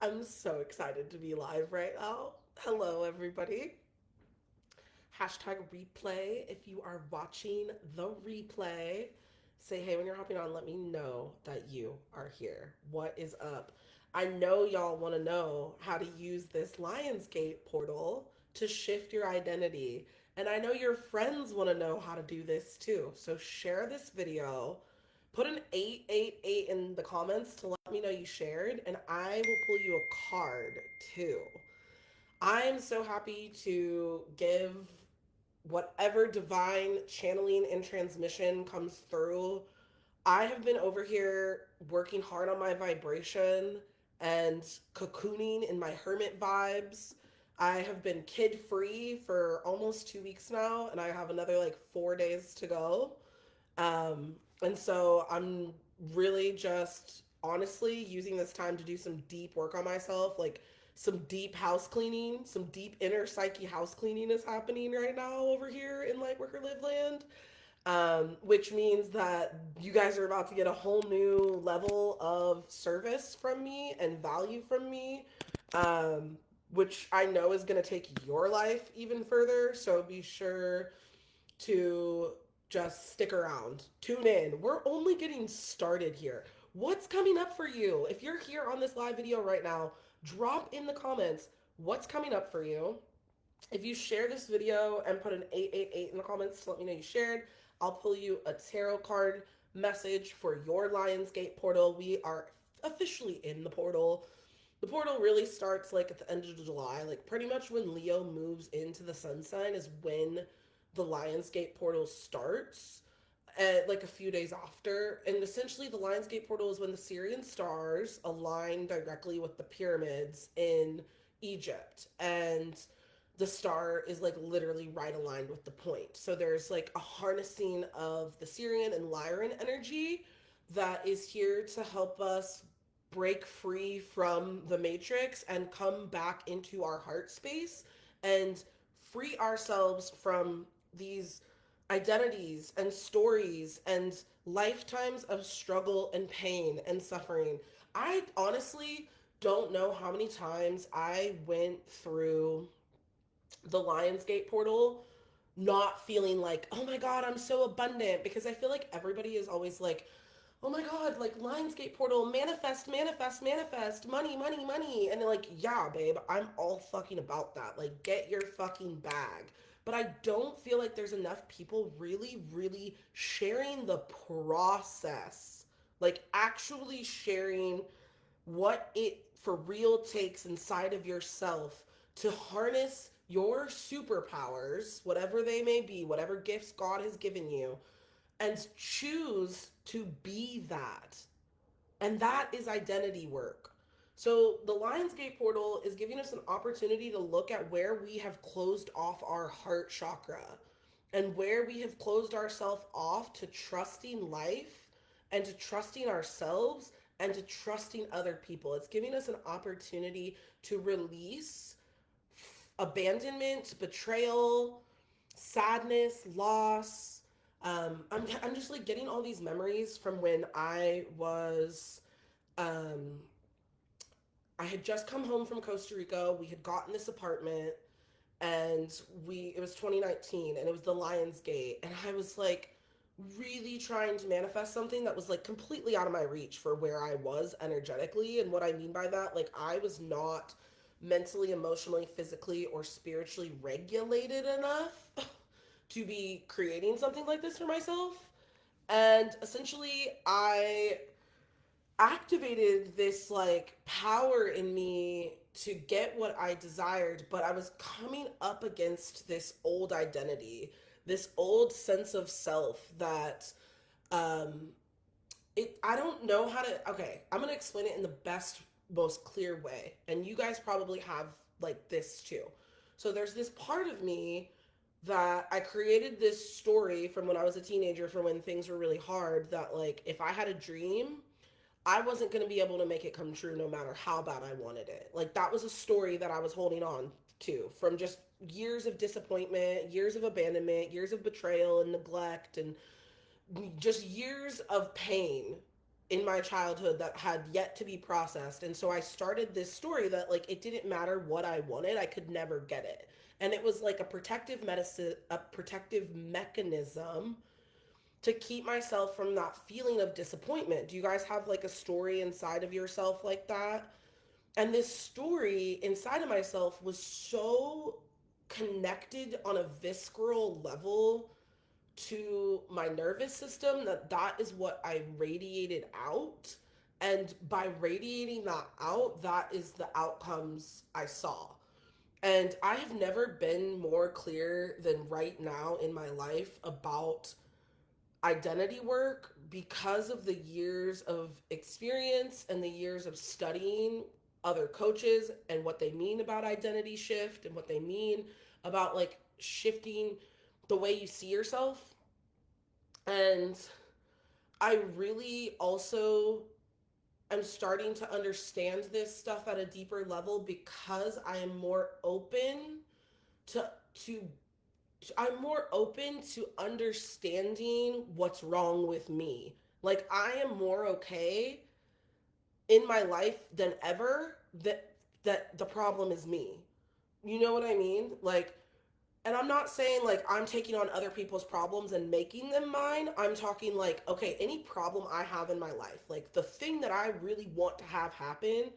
I'm so excited to be live right now. Hello, everybody. Hashtag replay. If you are watching the replay, say hey when you're hopping on. Let me know that you are here. What is up? I know y'all want to know how to use this Lionsgate portal to shift your identity. And I know your friends want to know how to do this too. So share this video. Put an 888 in the comments to let me know you shared, and I will pull you a card too. I'm so happy to give whatever divine channeling and transmission comes through. I have been over here working hard on my vibration and cocooning in my hermit vibes. I have been kid free for almost 2 weeks now, and I have another like 4 days to go. And so I'm really just honestly using this time to do some deep work on myself, like some deep house cleaning, some deep inner psyche house cleaning is happening right now over here in Lightworker Live Land. Which means that you guys are about to get a whole new level of service from me and value from me, um, which I know is going to take your life even further. So be sure to just stick around. Tune in. We're only getting started here. What's coming up for you? If you're here on this live video right now, drop in the comments what's coming up for you. If you share this video and put an 888 in the comments to let me know you shared, I'll pull you a tarot card message for your Lionsgate portal. We are officially in the portal. The portal really starts like at the end of July, like pretty much when Leo moves into the sun sign is when the Lionsgate portal starts. Like a few days after, and essentially the Lionsgate portal is when the Syrian stars align directly with the pyramids in Egypt, and the star is like literally right aligned with the point. So there's like a harnessing of the Syrian and Lyran energy that is here to help us break free from the matrix and come back into our heart space and free ourselves from these identities and stories and lifetimes of struggle and pain and suffering. I honestly don't know how many times I went through the Lionsgate portal not feeling like, oh my God, I'm so abundant, because I feel like everybody is always like, oh my God, like Lionsgate portal, manifest, manifest, manifest, money, money, money. And they're like, yeah, babe, I'm all fucking about that. Like, get your fucking bag. But I don't feel like there's enough people really, really sharing the process. Like, actually sharing what it for real takes inside of yourself to harness your superpowers, whatever they may be, whatever gifts God has given you, and choose to be that. And that is identity work. So the Lionsgate portal is giving us an opportunity to look at where we have closed off our heart chakra and where we have closed ourselves off to trusting life and to trusting ourselves and to trusting other people. It's giving us an opportunity to release abandonment, betrayal, sadness, loss. I'm just like getting all these memories from when um, I had just come home from Costa Rica. We had gotten this apartment, and it was 2019, and it was the Lionsgate, and I was like really trying to manifest something that was like completely out of my reach for where I was energetically. And what I mean by that, like I was not mentally, emotionally, physically, or spiritually regulated enough to be creating something like this for myself. And essentially, I activated this like power in me to get what I desired, but I was coming up against this old identity, this old sense of self that um I don't know how to, okay, I'm going to explain it in the best most clear way. And you guys probably have like this too. So there's this part of me that I created this story from when I was a teenager, from when things were really hard, that like if I had a dream, I wasn't going to be able to make it come true no matter how bad I wanted it. Like that was a story that I was holding on to from just years of disappointment, years of abandonment, years of betrayal and neglect, and just years of pain. in my childhood that had yet to be processed. And so I started this story that like it didn't matter what I wanted, I could never get it. And it was like a protective medicine, a protective mechanism to keep myself from that feeling of disappointment. Do you guys have like a story inside of yourself like that? And this story inside of myself was so connected on a visceral level to my nervous system that that is what I radiated out. And by radiating that out, that is the outcomes I saw. And I have never been more clear than right now in my life about identity work because of the years of experience and the years of studying other coaches and what they mean about identity shift and what they mean about like shifting the way you see yourself. And I really also am starting to understand this stuff at a deeper level because I am more open to to I'm more open to understanding what's wrong with me. Like I am more okay in my life than ever that the problem is me. You know what I mean? Like, and I'm not saying like I'm taking on other people's problems and making them mine. I'm talking like, okay, any problem I have in my life, like the thing that I really want to have happen,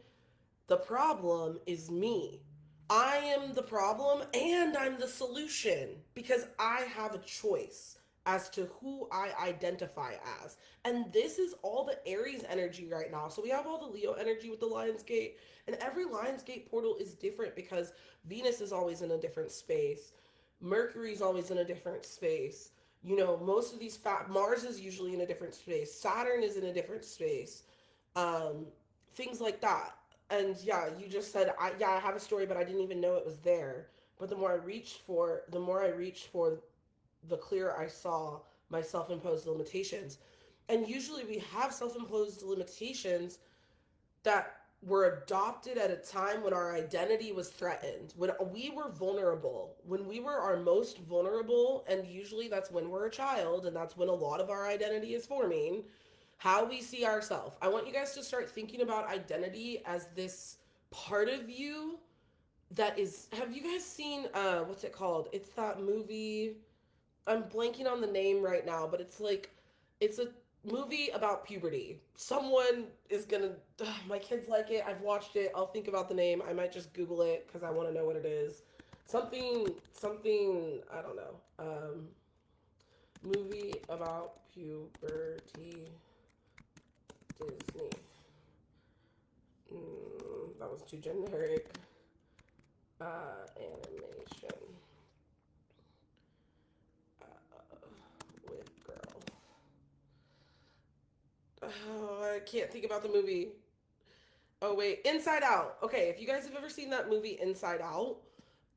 the problem is me. I am the problem and I'm the solution because I have a choice as to who I identify as. And this is all the Aries energy right now. So we have all the Leo energy with the Lionsgate, and every Lionsgate portal is different because Venus is always in a different space. Mercury's always in a different space. You know, most of these Mars is usually in a different space. Saturn is in a different space. Um, Things like that. And yeah, you just said I have a story, but I didn't even know it was there. But the more I reached for, the clearer I saw my self-imposed limitations. And usually we have self-imposed limitations that were adopted at a time when our identity was threatened, when we were vulnerable, when we were our most vulnerable, and usually that's when we're a child, and that's when a lot of our identity is forming, how we see ourselves. I want you guys to start thinking about identity as this part of you that is, have you guys seen what's it called? It's that movie, I'm blanking on the name right now, but it's like it's a movie about puberty. Someone is gonna. My kids like it. I've watched it. I'll think about the name. I might just Google it because I want to know what it is. Something. I don't know. Movie about puberty. Disney. That was too generic. Animation. With girl. Oh, I can't think about the movie. Oh, wait. Inside Out. Okay, if you guys have ever seen that movie Inside Out,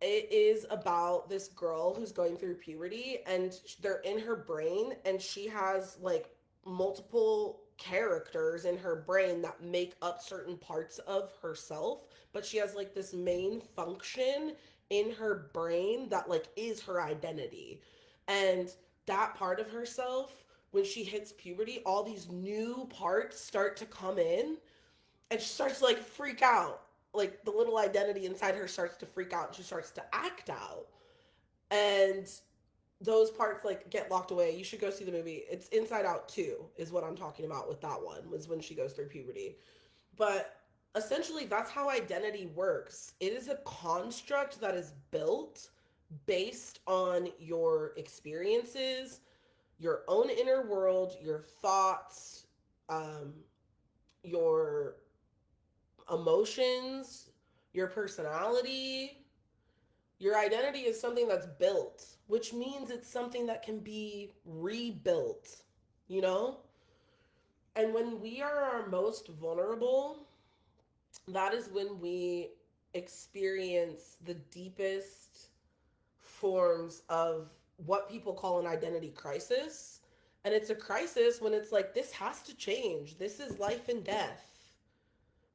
it is about this girl who's going through puberty and they're in her brain and she has like multiple characters in her brain that make up certain parts of herself, but she has like this main function in her brain that like is her identity. And that part of herself, when she hits puberty, all these new parts start to come in and she starts to like freak out. Like the little identity inside her starts to freak out and she starts to act out. And those parts like get locked away. You should go see the movie. It's Inside Out 2 is what I'm talking about with that one, was when she goes through puberty. But essentially that's how identity works. It is a construct that is built based on your experiences, your own inner world, your thoughts, your emotions, your personality. Your identity is something that's built, which means it's something that can be rebuilt, you know? And when we are our most vulnerable, that is when we experience the deepest forms of what people call an identity crisis. And it's a crisis when it's like, this has to change. This is life and death.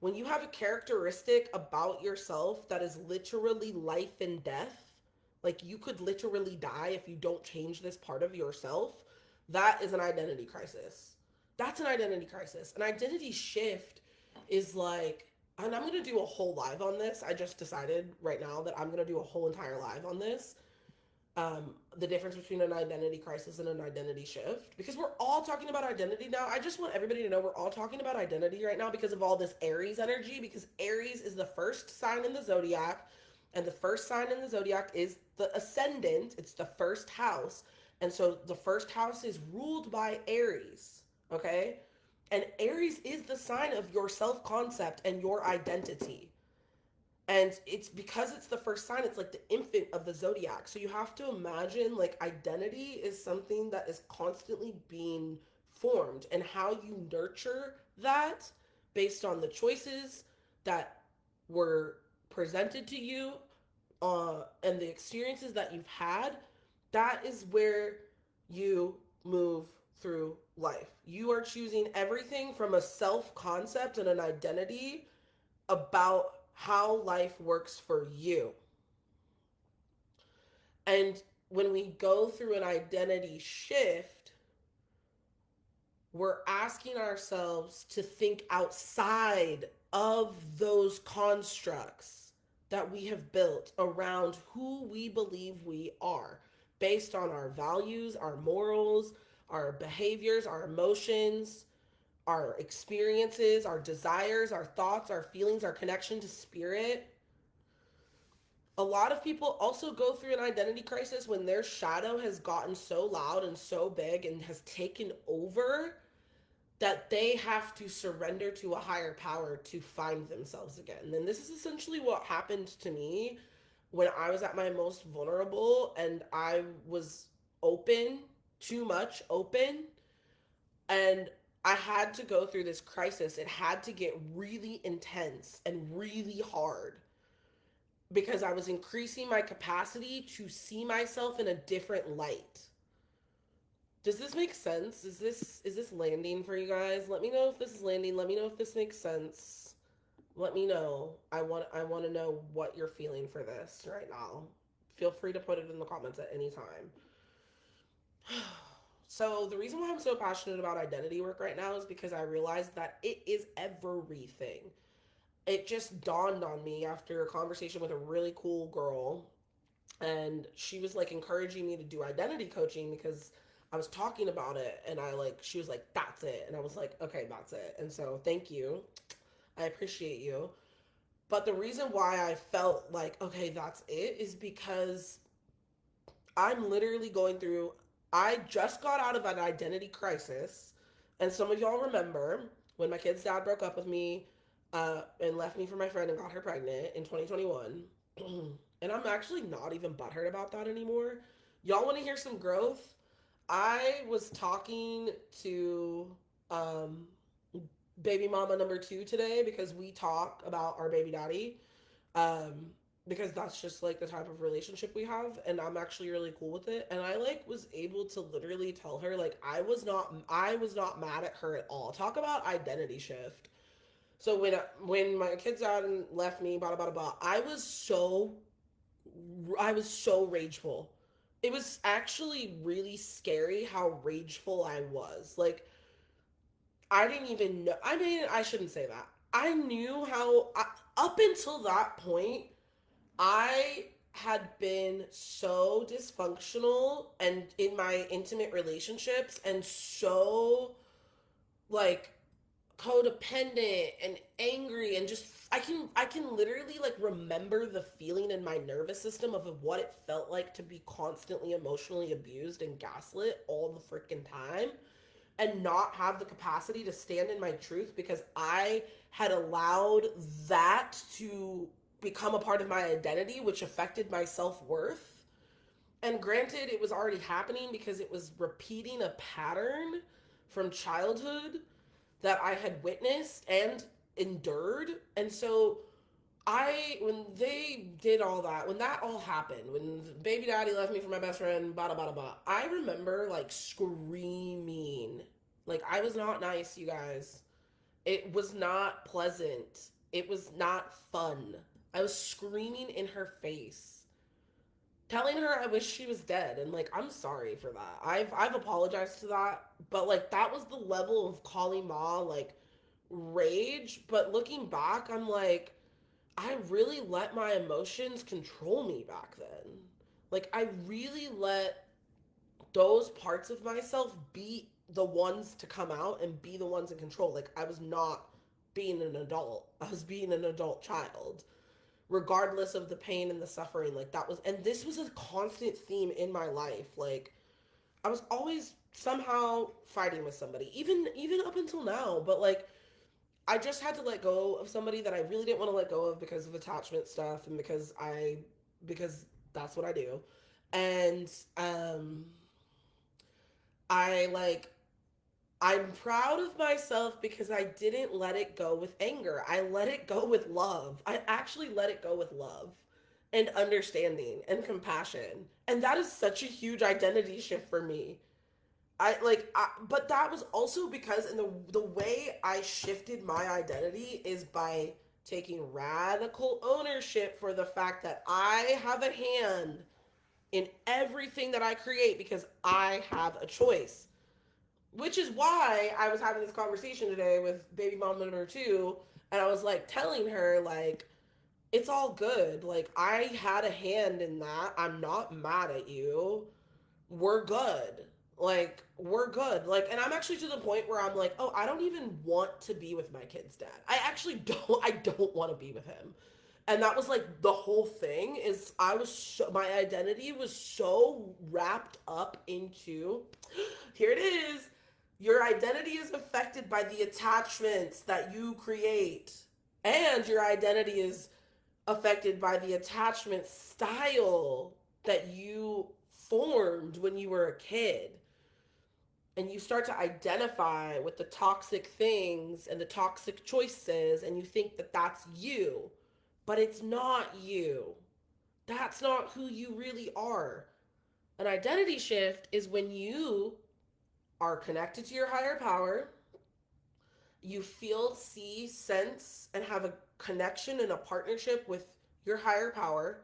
When you have a characteristic about yourself that is literally life and death, like you could literally die if you don't change this part of yourself, that is an identity crisis. That's an identity crisis. An identity shift is like, and I'm going to do a whole live on this. I just decided right now that I'm going to do a whole entire live on this. The difference between an identity crisis and an identity shift, because we're all talking about identity now. I just want everybody to know we're all talking about identity right now because of all this Aries energy, because Aries is the first sign in the zodiac, and the first sign in the zodiac is the ascendant. It's the first house, and so the first house is ruled by Aries. Okay, and Aries is the sign of your self-concept and your identity. And it's because it's the first sign, it's like the infant of the zodiac. So you have to imagine like identity is something that is constantly being formed, and how you nurture that based on the choices that were presented to you, and the experiences that you've had. That is where you move through life. You are choosing everything from a self concept and an identity about how life works for you. And when we go through an identity shift, we're asking ourselves to think outside of those constructs that we have built around who we believe we are, based on our values, our morals, our behaviors, our emotions, our experiences, our desires, our thoughts, our feelings, our connection to spirit. A lot of people also go through an identity crisis when their shadow has gotten so loud and so big and has taken over that they have to surrender to a higher power to find themselves again. And this is essentially what happened to me when I was at my most vulnerable and I was open, too much open, and I had to go through this crisis. It had to get really intense and really hard because I was increasing my capacity to see myself in a different light. Does this make sense? Is this landing for you guys? Let me know if this is landing. Let me know if this makes sense. Let me know. I want to know what you're feeling for this right now. Feel free to put it in the comments at any time. So the reason why I'm so passionate about identity work right now is because I realized that it is everything. It just dawned on me after a conversation with a really cool girl, and she was like encouraging me to do identity coaching because I was talking about it, and she was like, that's it. And I was like, okay, that's it. And so thank you. I appreciate you. But the reason why I felt like, okay, that's it is because I'm literally going through, I just got out of an identity crisis. And some of y'all remember when my kid's dad broke up with me, and left me for my friend and got her pregnant in 2021. And I'm actually not even butthurt about that anymore. Y'all want to hear some growth? I was talking to baby mama number 2 today because we talk about our baby daddy. Um, because that's just like the type of relationship we have, and I'm actually really cool with it. And I like was able to literally tell her like I was not mad at her at all. Talk about identity shift. So when my kids out and left me, blah blah blah blah, I was so rageful. It was actually really scary how rageful I was. Like I didn't even know. I mean, I shouldn't say that. I knew up until that point, I had been so dysfunctional and in my intimate relationships, and so like codependent and angry, and just I can literally like remember the feeling in my nervous system of what it felt like to be constantly emotionally abused and gaslit all the freaking time, and not have the capacity to stand in my truth because I had allowed that to become a part of my identity, which affected my self-worth. And granted, it was already happening because it was repeating a pattern from childhood that I had witnessed and endured. And so when they did all that, when that all happened, when baby daddy left me for my best friend, blah, blah, blah, blah, I remember like screaming. Like I was not nice, you guys. It was not pleasant. It was not fun. I was screaming in her face. telling her I wish she was dead, and like I'm sorry for that. I've apologized to that, but like that was the level of calling ma like rage. But looking back, I'm like, I really let my emotions control me back then. Like I really let those parts of myself be the ones to come out and be the ones in control. Like I was not being an adult. I was being an adult child, regardless of the pain and the suffering. Like that was, and this was a constant theme in my life. Like I was always somehow fighting with somebody, even up until now. But like I just had to let go of somebody that I really didn't want to let go of because of attachment stuff and because that's what I do. And I like I'm proud of myself because I didn't let it go with anger. I let it go with love. I actually let it go with love and understanding and compassion. And that is such a huge identity shift for me. But that was also because in the way I shifted my identity is by taking radical ownership for the fact that I have a hand in everything that I create because I have a choice. Which is why I was having this conversation today with baby mom number two, and I was like telling her like it's all good. Like I had a hand in that. I'm not mad at you. We're good. Like we're good. Like and I'm actually to the point where I'm like, "Oh, I don't even want to be with my kid's dad. I actually don't want to be with him." And that was like the whole thing is my identity was so wrapped up into here it is. Your identity is affected by the attachments that you create. And your identity is affected by the attachment style that you formed when you were a kid. And you start to identify with the toxic things and the toxic choices, and you think that that's you. But it's not you. That's not who you really are. An identity shift is when you are connected to your higher power, you feel, see, sense, and have a connection and a partnership with your higher power.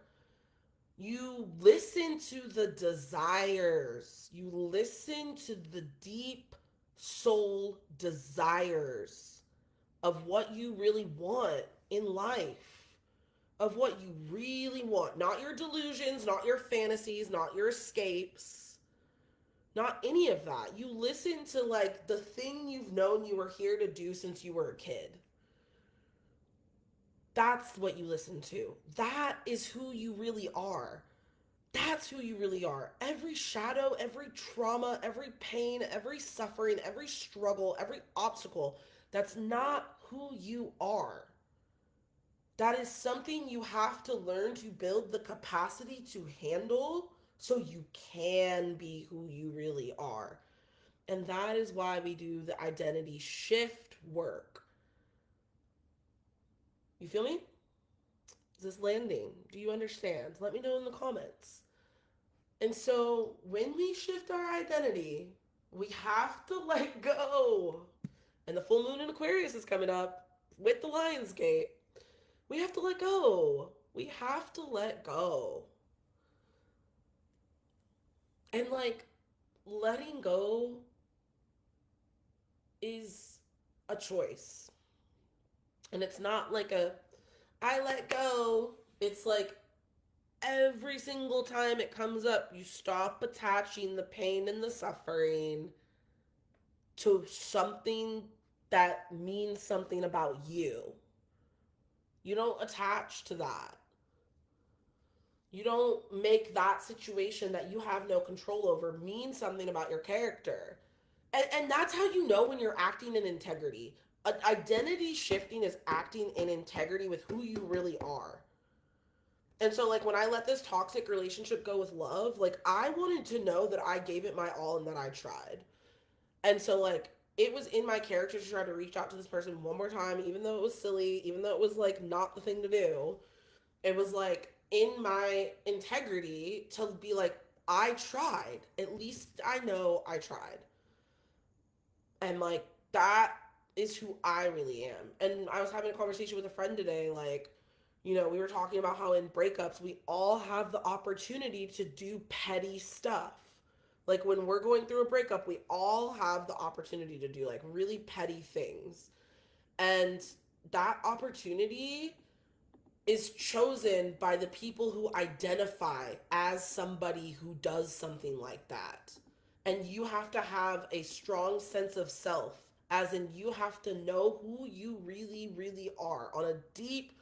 You listen to the desires. You listen to the deep soul desires of what you really want in life, of what you really want. Not your delusions, not your fantasies, not your escapes, not any of that. You listen to like the thing you've known you were here to do since you were a kid. That's what you listen to. That is who you really are. That's who you really are. Every shadow, every trauma, every pain, every suffering, every struggle, every obstacle, that's not who you are. That is something you have to learn to build the capacity to handle so you can be who you really are. And that is why we do the identity shift work. You feel me? Is this landing? Do you understand? Let me know in the comments. And so when we shift our identity, we have to let go. And the full moon in Aquarius is coming up with the Lion's Gate. We have to let go. We have to let go. And like letting go is a choice. And it's not like I let go. It's like every single time it comes up, you stop attaching the pain and the suffering to something that means something about you. You don't attach to that. You don't make that situation that you have no control over mean something about your character. And that's how you know when you're acting in integrity. Identity shifting is acting in integrity with who you really are. And so, like, when I let this toxic relationship go with love, like, I wanted to know that I gave it my all and that I tried. And so, like, it was in my character to try to reach out to this person one more time, even though it was silly, even though it was, like, not the thing to do. It was, like, in my integrity to be like, I tried. At least I know I tried. And, like, that is who I really am. And I was having a conversation with a friend today, like, We were talking about how in breakups, we all have the opportunity to do petty stuff. Like when we're going through a breakup, we all have the opportunity to do like really petty things. And that opportunity is chosen by the people who identify as somebody who does something like that. And you have to have a strong sense of self, as in, you have to know who you really, really are on a deep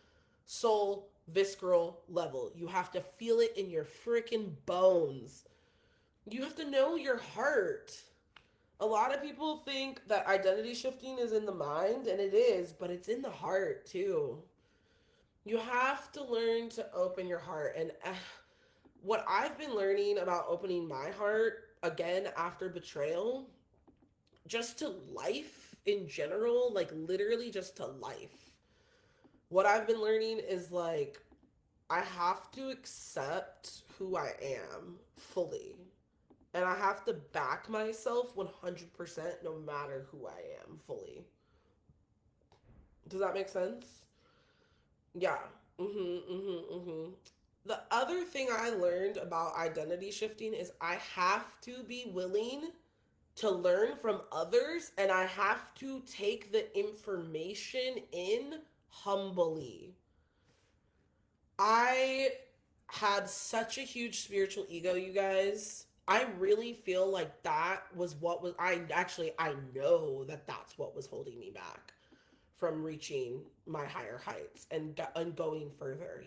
soul, visceral level. You have to feel it in your freaking bones. You have to know your heart. A lot of people think that identity shifting is in the mind, and it is, but it's in the heart too. You have to learn to open your heart. And what I've been learning about opening my heart again after betrayal, just to life in general, like literally just to life. What I've been learning is like, I have to accept who I am fully. And I have to back myself 100% no matter who I am fully. Does that make sense? Yeah. The other thing I learned about identity shifting is I have to be willing to learn from others, and I have to take the information in humbly. I had such a huge spiritual ego, you guys. I really feel like that was what was I know that that's what was holding me back from reaching my higher heights and going further,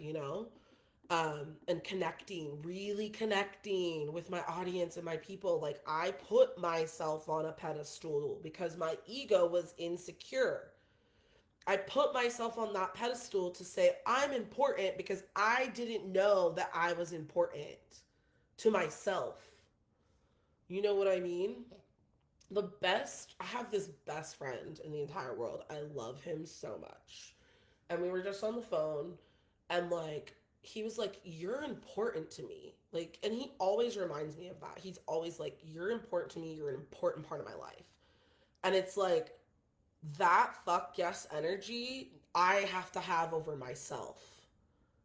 and connecting, really connecting with my audience and my people. Like, I put myself on a pedestal because my ego was insecure. I put myself on that pedestal to say I'm important because I didn't know that I was important to myself. You know what I mean? I have this best friend in the entire world. I love him so much. And we were just on the phone, and like, he was like, "You're important to me." Like, and he always reminds me of that. He's always like, "You're important to me. You're an important part of my life." And it's like, that fuck yes energy I have to have over myself.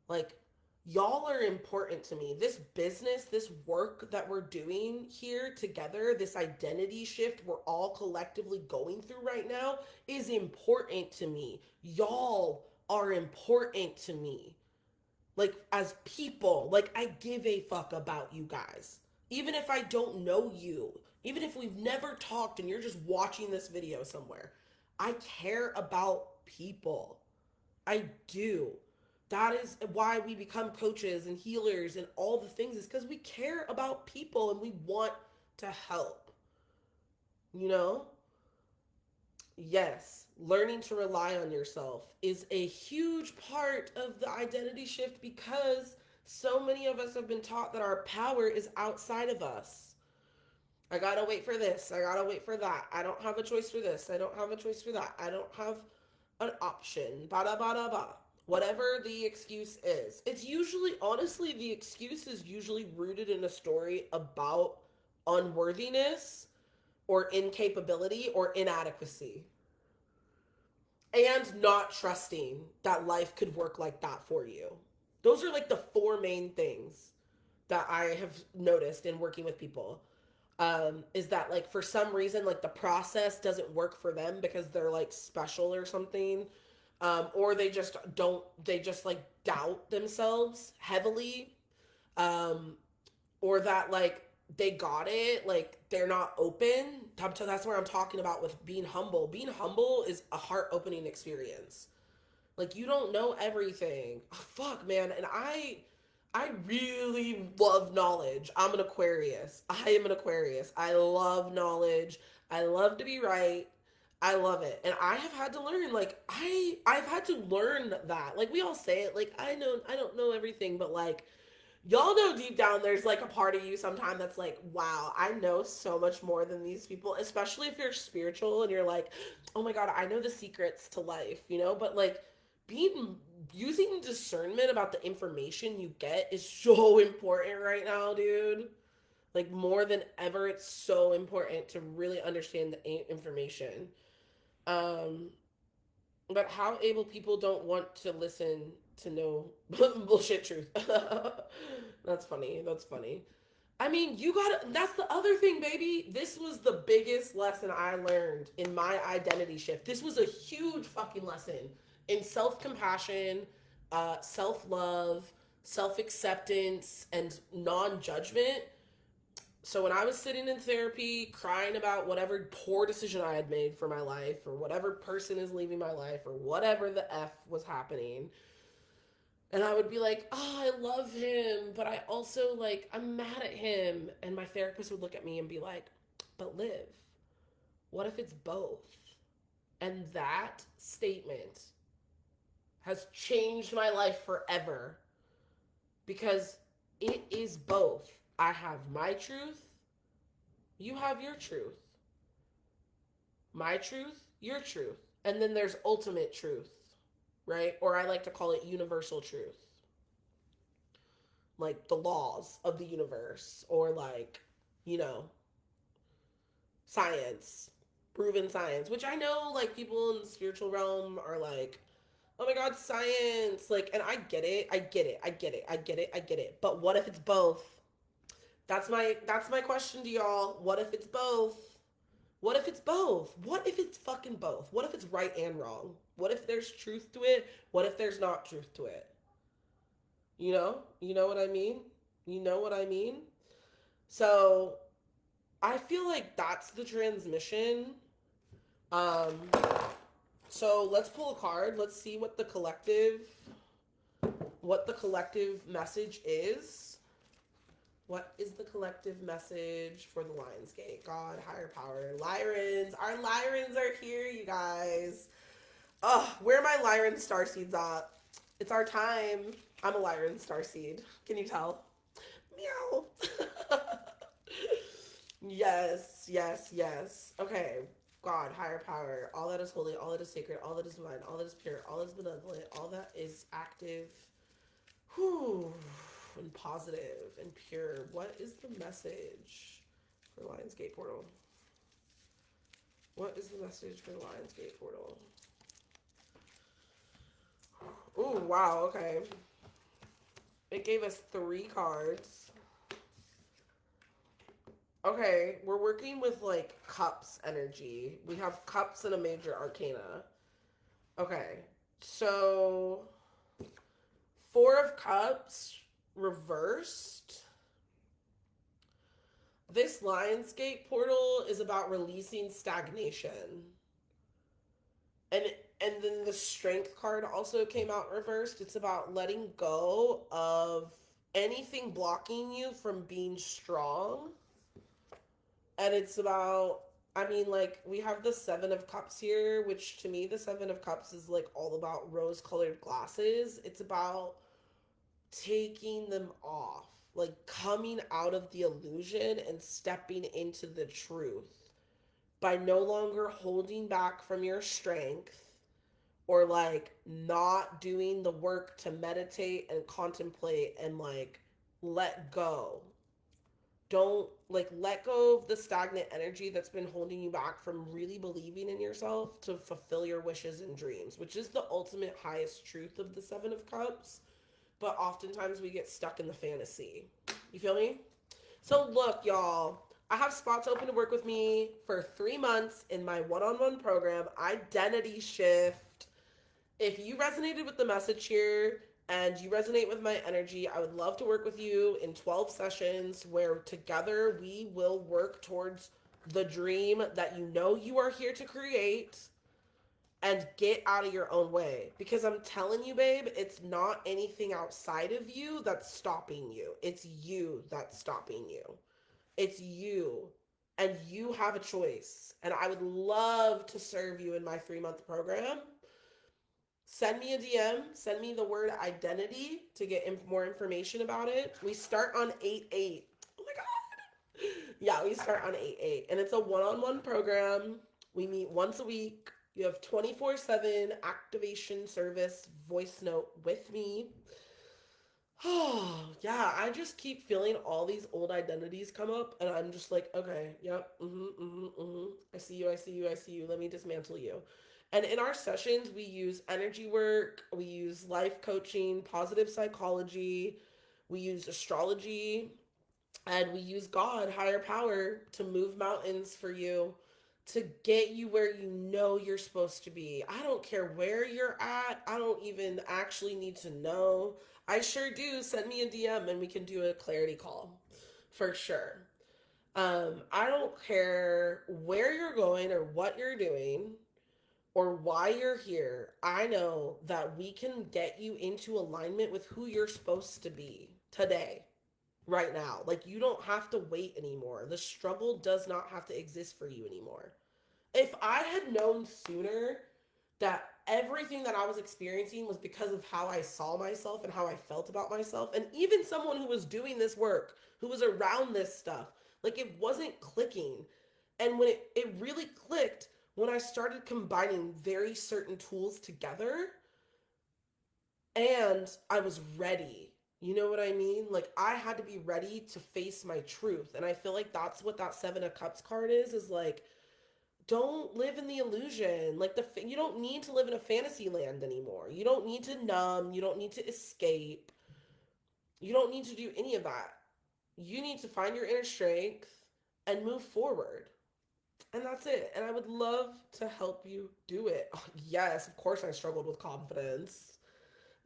Like, y'all are important to me. This business, this work that we're doing here together, this identity shift we're all collectively going through right now is important to me. Y'all are important to me. Like, as people, like, I give a fuck about you guys. Even if I don't know you, even if we've never talked and you're just watching this video somewhere, I care about people. I do. That is why we become coaches and healers and all the things, is because we care about people and we want to help. You know? Yes, learning to rely on yourself is a huge part of the identity shift, because so many of us have been taught that our power is outside of us. I gotta wait for this. I gotta wait for that. I don't have a choice for this. I don't have a choice for that. I don't have an option. Ba da ba da ba. Whatever the excuse is. It's usually, honestly, the excuse is usually rooted in a story about unworthiness or incapability or inadequacy, and not trusting that life could work like that for you. Those are like the four main things that I have noticed in working with people. Is that, like, for some reason, like, the process doesn't work for them because they're like special or something, or they just like doubt themselves heavily, um, or that, like, they got it, like, they're not open. So that's where I'm talking about with being humble. Being humble is a heart opening experience. Like, you don't know everything. Oh, fuck, man. And I really love knowledge. I'm an Aquarius. I am an Aquarius. I love knowledge. I love to be right. I love it. And I have had to learn, like, I've had to learn that. Like, we all say it, like, I don't know everything, but like, y'all know deep down there's like a part of you sometime that's like, wow, I know so much more than these people, especially if you're spiritual and you're like, oh my god, I know the secrets to life, but like, being using discernment about the information you get is so important right now, dude. Like, more than ever, it's so important to really understand the information. um but how able people don't want to listen to know bullshit truth. That's funny. That's funny. I mean, you gotta, that's the other thing, baby. This was the biggest lesson I learned in my identity shift. This was a huge fucking lesson in self compassion, self love, self acceptance, and non judgment. So when I was sitting in therapy crying about whatever poor decision I had made for my life, or whatever person is leaving my life, or whatever the F was happening, and I would be like, oh, I love him, but I also, like, I'm mad at him. And my therapist would look at me and be like, but Liv, what if it's both? And that statement has changed my life forever, because it is both. I have my truth, you have your truth. My truth, your truth. And then there's ultimate truth, right? Or I like to call it universal truth. Like the laws of the universe, or like, you know, science, proven science, which I know like people in the spiritual realm are like, oh my God, science. Like, and I get it. I get it. I get it. I get it. I get it. But what if it's both? That's my question to y'all. What if it's both? What if it's both? What if it's fucking both? What if it's right and wrong? What if there's truth to it? What if there's not truth to it? You know? You know what I mean? You know what I mean? So I feel like that's the transmission. Um, so let's pull a card. Let's see what the collective message is. What is the collective message for the Lionsgate? God, higher power, Lyrans. Our Lyrans are here, you guys. Oh, where are my Lyran starseeds at? It's our time. I'm a Lyran starseed. Can you tell? Meow. Yes, yes, yes. Okay. God, higher power, all that is holy, all that is sacred, all that is divine, all that is pure, all that is benevolent, all that is active, whew, and positive and pure. What is the message for Lionsgate Portal? What is the message for the Lionsgate Portal? Oh, wow, okay. It gave us 3 cards. Okay, we're working with like cups energy. We have cups and a major arcana. Okay, so 4 of cups reversed. This Lionsgate portal is about releasing stagnation. And then the strength card also came out reversed. It's about letting go of anything blocking you from being strong. And it's about, I mean, like, we have the 7 of Cups here, which to me, the 7 of Cups is, like, all about rose-colored glasses. It's about taking them off, like, coming out of the illusion and stepping into the truth by no longer holding back from your strength, or, like, not doing the work to meditate and contemplate and, like, let go. Don't, like, let go of the stagnant energy that's been holding you back from really believing in yourself to fulfill your wishes and dreams, which is the ultimate highest truth of the 7 of Cups. But oftentimes we get stuck in the fantasy. You feel me? So look, y'all, I have spots open to work with me for 3 months in my one-on-one program, Identity Shift. If you resonated with the message here, and you resonate with my energy, I would love to work with you in 12 sessions where together we will work towards the dream that you know you are here to create, and get out of your own way. Because I'm telling you, babe, it's not anything outside of you that's stopping you. It's you that's stopping you. It's you. And you have a choice. And I would love to serve you in my 3-month program. Send me a DM. Send me the word identity to get more information about it. We start on 8/8. Oh my God. Yeah, we start on 8/8. And it's a one-on-one program. We meet once a week. You have 24/7 activation service voice note with me. Oh, yeah, I just keep feeling all these old identities come up. And I'm just like, okay, yep, I see you, I see you, I see you. Let me dismantle you. And in our sessions, we use energy work, we use life coaching, positive psychology, we use astrology, and we use God, higher power, to move mountains for you, to get you where you know you're supposed to be. I don't care where you're at. I don't even actually need to know. I sure do. Send me a DM and we can do a clarity call for sure. I don't care where you're going or what you're doing or why you're here. I know that we can get you into alignment with who you're supposed to be today, right now. Like, you don't have to wait anymore. The struggle does not have to exist for you anymore. If I had known sooner that everything that I was experiencing was because of how I saw myself and how I felt about myself, and even someone who was doing this work, who was around this stuff, like, it wasn't clicking. And when it really clicked, when I started combining very certain tools together, and I was ready. You know what I mean? Like, I had to be ready to face my truth. And I feel like that's what that 7 of Cups card is like, don't live in the illusion. Like, you don't need to live in a fantasy land anymore. You don't need to numb, you don't need to escape. You don't need to do any of that. You need to find your inner strength and move forward. And that's it. And I would love to help you do it. Oh, yes, of course I struggled with confidence.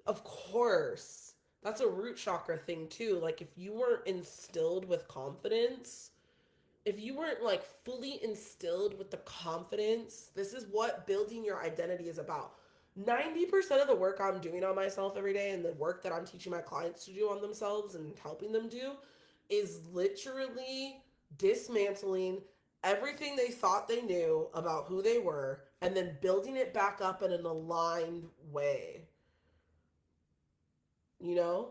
Of course. That's a root chakra thing too. Like, if you weren't instilled with confidence, if you weren't like fully instilled with the confidence, this is what building your identity is about. 90% of the work I'm doing on myself every day and the work that I'm teaching my clients to do on themselves and helping them do is literally dismantling everything they thought they knew about who they were and then building it back up in an aligned way. You know?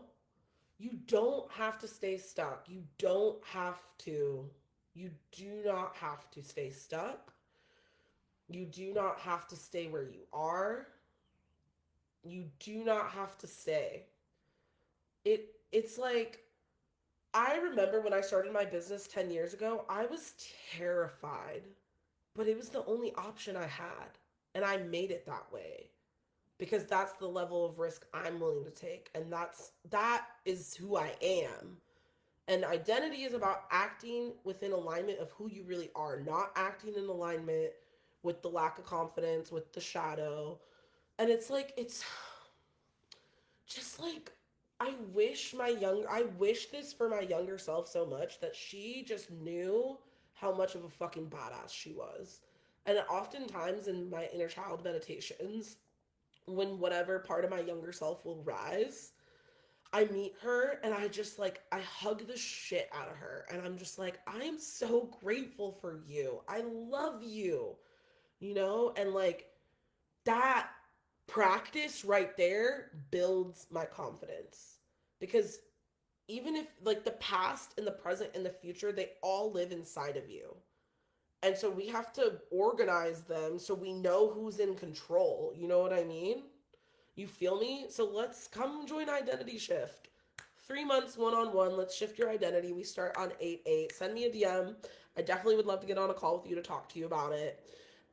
You don't have to stay stuck. You don't have to. You do not have to stay stuck. You do not have to stay where you are. You do not have to stay. It's like, I remember when I started my business 10 years ago, I was terrified, but it was the only option I had, and I made it that way because that's the level of risk I'm willing to take, and that is who I am. And identity is about acting within alignment of who you really are, not acting in alignment with the lack of confidence, with the shadow. And it's like, it's just like, I wish this for my younger self so much, that she just knew how much of a fucking badass she was. And oftentimes in my inner child meditations, when whatever part of my younger self will rise, I meet her and I just like, I hug the shit out of her. And I'm just like, I am so grateful for you. I love you, you know? And like, that practice right there builds my confidence. Because even if like the past and the present and the future, they all live inside of you. And so we have to organize them so we know who's in control. You know what I mean? You feel me? So let's come join Identity Shift. 3 months one-on-one. Let's shift your identity. We start on 8/8. Send me a DM. I definitely would love to get on a call with you to talk to you about it.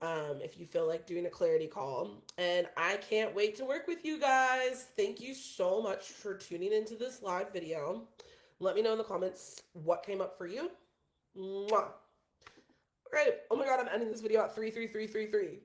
If you feel like doing a clarity call. And I can't wait to work with you guys. Thank you so much for tuning into this live video. Let me know in the comments what came up for you. Mwah. Great. Oh my God, I'm ending this video at 33333.